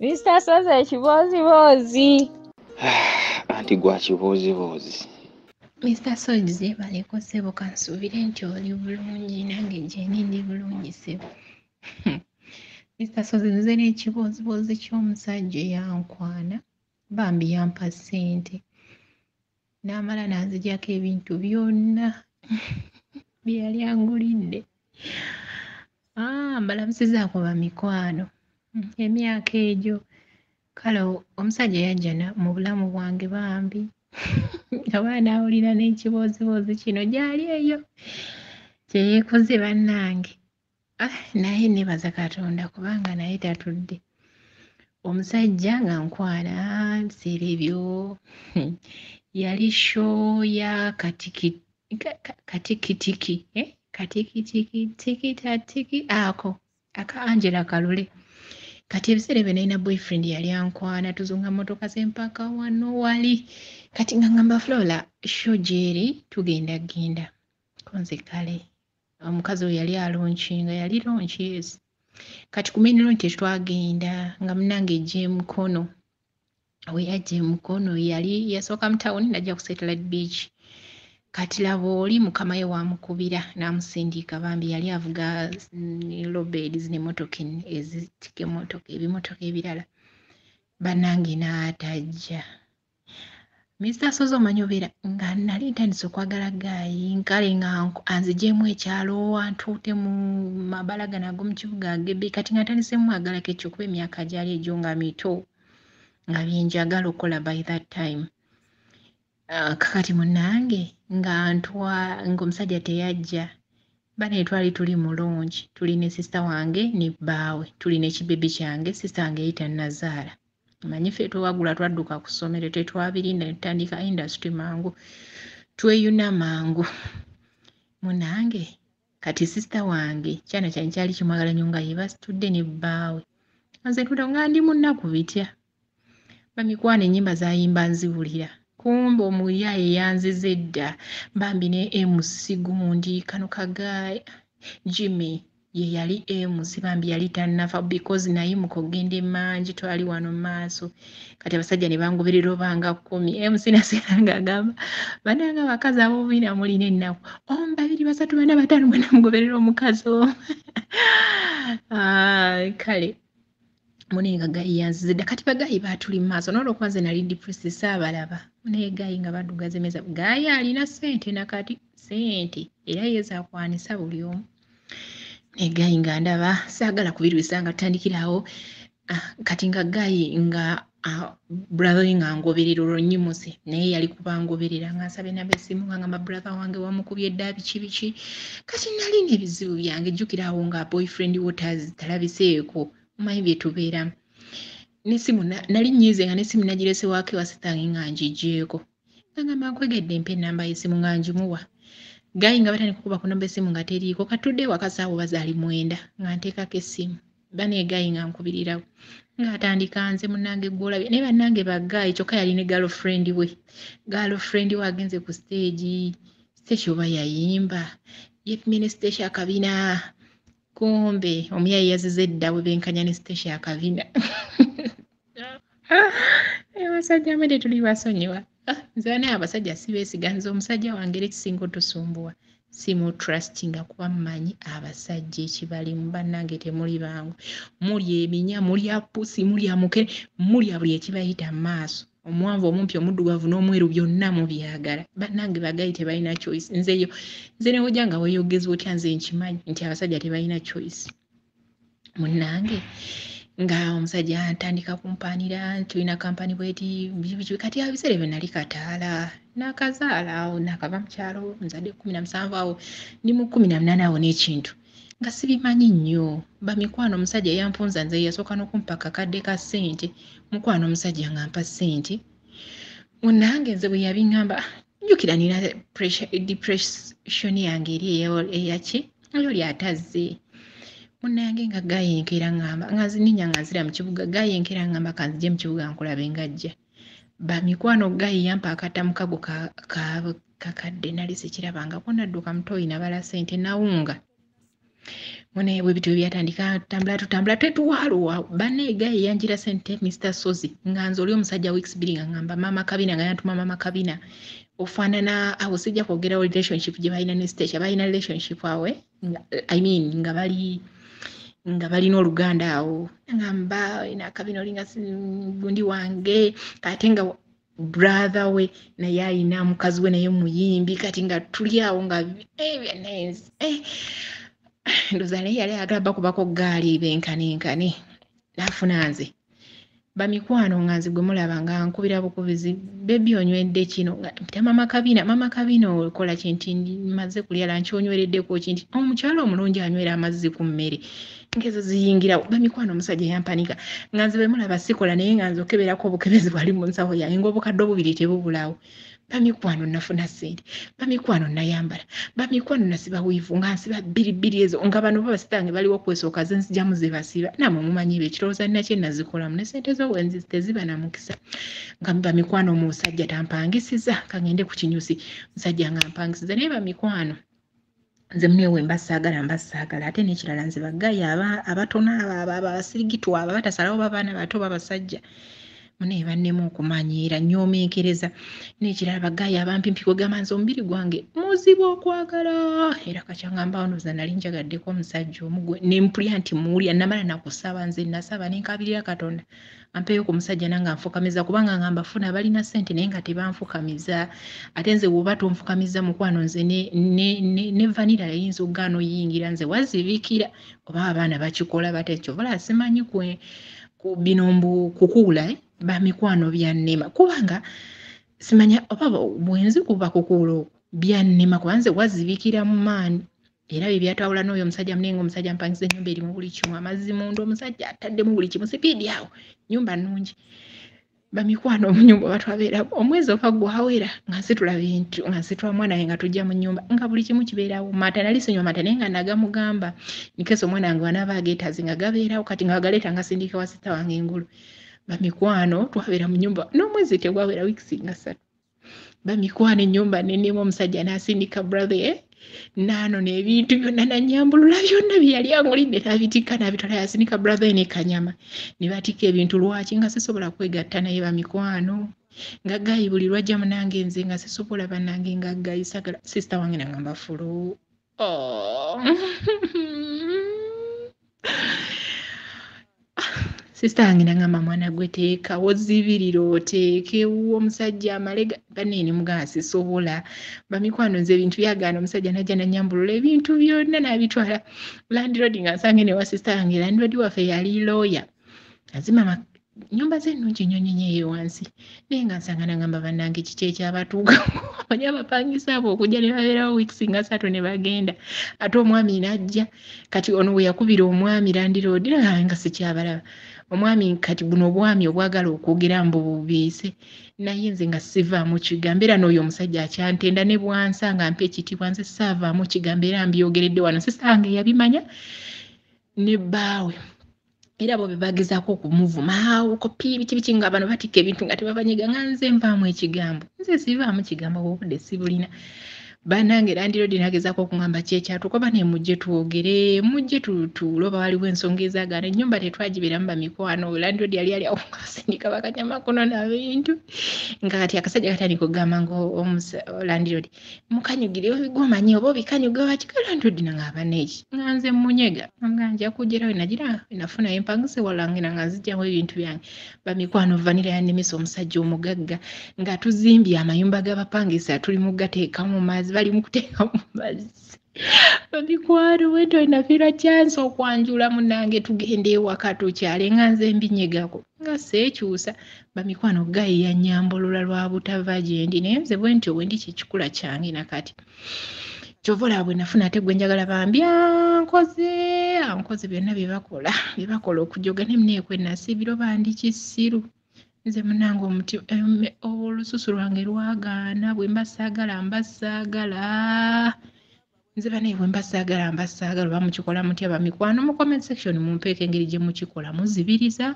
Mr. Soze ekibozibozi. Anti gwa kibozibozi. Mr. Soze baleko ssebo kansuubire nti oli bulungi nange gyeni ndi bulungi ssebo. Mr. Soze nze n'ekibozibozi ky'omusajja eyankwana bambi yampa ssente n'amala n'anzigyako ebintu byonna bye yali angulidde. Mbalamusizaako bamikwano emyaka egyo kale omusajja yajja mu bulamu bwange bambi abaana awulira n'ekibozibozi kino gyali eyo kyeyeekoze bannange. Naye nebaza Katonda kubanga naye tatudde. Omusajja nga nkwana biseera ebyo yali show ya katikitiki tikitatiki ako aka Angela Kalule. Kati ebiseera ebyo nalina boyfriend yali ankwana tuzunga motoka z'empaka wano wali kati nga ngamba Flora show gyeri tugenda genda konze kale omukazi oyo yali alonkinga yali lonki yes. Kati kumeni lonki twagenda nga munange ejje mukono we yajje mukono yali yasooka mu town najja ku Satellite Beach. Kati laba oli mukama we wamukubira n'amusindika bambi yali avuga lobeds n'emmotoka ezitike motoka ebimotoka ebirala bannange n'atajja. Mr. Soze omanyi obeera nga nali ntandise okwagala gayi nkale nga anzigyemu ekyalo antuute mu mabala gano ag'omu kibuga ag'ebbi kati nga ntandise mwagalako ekyo kuba emyaka gyali egyo nga mito nga byenjagala okukola by that time. Kakati munnange ng'omusajja teyajja bane twali tuli mulungi tuli ne sister wange ne bbaawe tuli n'ekibebi kyange sister wange yayita Nazaala. Manyi ffe twewagula twadduka ku ssomero tetwabirinda ne tutandika industry mangu tweyuna mangu munnange. Kati sister wange kyana kyange kyali kimwagala nnyo nga yeebasitudde ne bbaawe nze tuda nga ndi munnaku bitya bamikwano ennyimba zayimba nziwulira kumbe omuyaaye yanzize edda bambi ne MC gundi kano kagaye Jimmy ye yali MC bambi yali tannafa because naye mukogenda emanji twali wano maaso. Kati abasajja ne bangoberera obanga 10 MC nasiganga agamba bananga abakazi ab'obubina mulina ennaku 1 2 3 4 5 mwena mugoberera omukazi omu. Kale muninga gayi yanzize edda kati bagayi baatuli mu maaso n'olwokuba nze nali depressed saabalaba naye gayi nga baddugaza emeza gayi alina ssente nakati ssente era yezaakwanisa buli omu. Gayi nga ndaba saagala kubirwisa nga tutandikirawo kati nga gayi nga brother we nga ngoberera olwonnyimuze naye yali kubangoberera nga nsaba enamba essimu nga ngamba brother wange wamukubye edda biki kati nali n'ebizibu byange jjukirawo nga boyfriend wo talabiseeko omanyi bye tubeeramu n'essimu nali nnyize nga n'essimu nagirese waako ewa sitange nga ngigyeko nga ngamba nkwegedde mpa ennamba y'essimu nga ngimuwa. Gayi nga batandika okuba ku namba essimu nga teriiko katudde wakasaawo bazaali 9 nga nteekako essimu bane gayi nga nkubirirawo ng'atandika nze munnange gw'olabye naye bannange bagayi kyokka yali ne girlfriend we agenze ku stage oba yayimba yepimye ne stage Akabina kumbe omuyayi yazize edda we benkanya ne stage Akabina. Abasajja mwede tuli basonyiwa nze naye abasajja sibeesiganza omusajja wange era ekisinga otusumbuwa simutrustinga kuba mmanyi abasajja ekibalimu bannange temuli bangu muli eminya mulya pusi mulya mukere mulya buli ekibayita mu maaso omuwanvu omumpi omuddugavu n'omweru byonna mubyagala bannange bagayi tebalina choice. Nze newojja nga weeyogeza otya nze nkimanyi nti abasajja tebalina choice munnange nga omusajja antandika kumpaanira tulina kampani bweti kati abiseera ebyo nali kataala n'akazaala awo nakava mu kyalo nzadde 17 awo ndi mu 18 awo n'ekintu nga sibimanyi nnyo bamikwano omusajja yampunza nze yasooka n'okumpa kakadde ka ssente mukwano omusajja nga mpa ssente munnange nze bwe yabiŋŋamba njukira nina depression yange eri eyaki eyo lyatazze munnange nga gayenkera ngamba nga zininya nga nzira mu kibuga gayenkera ngamba kanzije mu kibuga nkulabe ngajja bamikwano gayi yampa akatamu kago kakadde nali sikirabangako nadduka mutoyi nabala ssente nawunga Mune bwe bityo byatandika tutambula tetuwaaluwa banneega eyanjira sente Mr. Sozi nganze oli omusajja weeks bbiri nga ngamba mama Kabina nga yantuma mama Kabina ofaanana awo sijja kwogerawo relationship gye balina ne stage balina relationship awe nga balina oluganda awo ngamba ina Kabina olinga gundi wange kate nga brother we naye ayina mukazi we naye muyimbi kati nga tuli awo nga ndoza naye yali ayagala bakubako gaali benkanenkane nafuna nze bamikwano nga nze gwe mulaba nga nkubira bukubizi bebi onywedde kino mpita mama Kabina okola kinti maze kulya lanchi onywereddeko kinti omukyalo omulungi anywera amazzi ku mmere ngezo ziyingira bamikwano omusajja yampanika nga nze bemulaba sikola naye nga nze okeberako obukebezi bwali mu nsawo yange ng'obukadde obubiri tebubulawo bamikwano nafuna sente bamikwano nayambala bamikwano nasiba wiivu nga nsiba bbiri ezo nga bano babasitange baliwo kwesooka ze nsijamu ze basiba namwe mumanyi be ekirowooza nnakye nazikolamu ne sente z'owenzi teziba na mukisa nga bamikwano omusajja tampangisiza kangende ku kinyusi musajja nga mpangisiza naye bamikwano nze mnewe mbasaagala ate n'ekirala nze baggayi abatono abo abasirigitu abo batasalawo babaana bato babasajja mune bannemu okumanyiira nnyomenkereza n'ekirala baggayi abampimpi kwegamba nze omubiri gwange muzibu okwagala era kakyangamba onoza nali njagaddeko omusajja omugwe nempulya nti muwulya namala nakusaba nze nasaba nenkabirira Katonda ampeeyo ku musajja nanga nfukamiza kubanga ngamba funa balina sente naye nga tebanfukamiza ate nze woba tonfukamiza mukwano nze ne vanira yayinza okugaana oyingira nze wazibikira oba abaana bakikola bate kyovola simanyi bino kukuula bamikwano byannema kubanga simanya oba bwenzi kuba kukuula byannema kubanze wazibikira mu maani era bye byatawula n'oyo omusajja munenga omusajja mpangiza ennyumba erimu buli kimu amazzi munda omusajja ataddemu buli kimu sipiidi awo nyumba nnungi bamikwano omunyumba batwabeera omwezi oba gwawera nga nsitula bintu nga nsitula mwana we nga tujja mu nnyumba nga buli kimu kibeerawo mata nali sinywa mata naye nga nagamugamba nikeso omwana wange wanaaba ageetaazi nga gabeerawo kati nga wagaleeta nga sindika wa sita wange engulu bamikwano twabeera mu nnyumba n'omwezi tegwawera wiikisi nga 3 bamikwano ennyumba nenemu omusajja n'asindika brother nano n'ebintu byonna nanyambulula byonna bye yali angulidde n'abitikka n'abitwala yasindika brother ne kanyama ne batikka ebintu lwaki nga sisobola kwegatta naye bamikwano nga gayi buli lwajja munange nze nga sisobola bannange nga gayi sagala sister wange nangamba fulu sister wange nangamba mwana gwe teekawo zibiriro oteekewo omusajja amalega banene mugamba sisobola bamikwano nze ebintu byagaana omusajja najja nanyambulula ebintu byonna n'abitwala landlord nga nsange ne wa sister wange landlord waffe yali lawyer azima nyumba z'ennungi nnyo nnyo wansi naye nga nsanga nangamba bannange kiki ekyabatuuka amanyi abapangisa abo okujja ne babeerawo wiikisi nga 3 ne bagenda ate omwami najja kati ono we yakubira omwami landlord nga sikyabalaba omwami kati buno obwami obwagala okwogera mbu bubiise naye nze nga sivaamu kigambo era n'oyo omusajja akyantenda ne bwansanga mpa ekitiibwa nze saavaamu kigambo era mbyogeredde wano sisange yabimanya ne bbaawe era bo bebagezaako okumuvuma kopi biki nga bano batikka ebintu nga tebabanyiga nga nze nvaamu ekigambo nze sivaamu kigambo obudde sibulina banange landlord nagezaako okungamba kyekyatuuka oba ne mujje twogere mujje tuloba waliwo ensonga ezagaana ennyumba tetwagiberamu bamikwano landlord yali ali awo ngasindika bakanyama kuno n'ebintu nga kati akasajja katandika okugamba landlord mukanyugire gomanyi oba obikanyuga wakika landlord nangamba neeki nga nze munyega nga nja kugerawe nagira nafunayo empangise walange nga nzijjamu ebintu byange bamikwano vanira yanemesa omusajja omugagga nga tuzimbye amayumba g'abapangisa tuli mu gateeka mu mazzi bali mu kuteeka mu mazzi bamikwano wendo nafiira kyansi okwanjula munange tugende ewaka tukyale nga nze mbinyegako nga seekyusa bamikwano gayi yanyambulula lwa butava gyendi naye nze bwentyo bwendi kyekikula kyange nakati kyovola bwe nafuna ate gwe njagala bambi ankoze byonna byebakola okujoga ne muneekwe nasibiro bandi kisiru nze munange omuti olususu lwange lwagaana bwe mbasaagala nze banaye bwe mbasaagala oba mukikola mutya bamikwano mu comment section mumpeeko engeri gye mukikola muzibiriza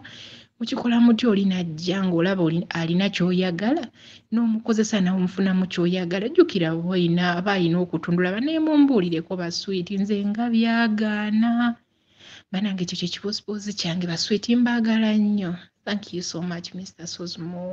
mukikola mutya oli najja ng'olaba alina ky'oyagala n'omukozesa n'omufunamu ky'oyagala jjukira aba alina okutundula banaye mumbuulireko baswiiti nze nga byagaana banange ekyo kye kibooziboozi kyange baswiiti mbaagala nnyo thank you so much Mr. Sosmo.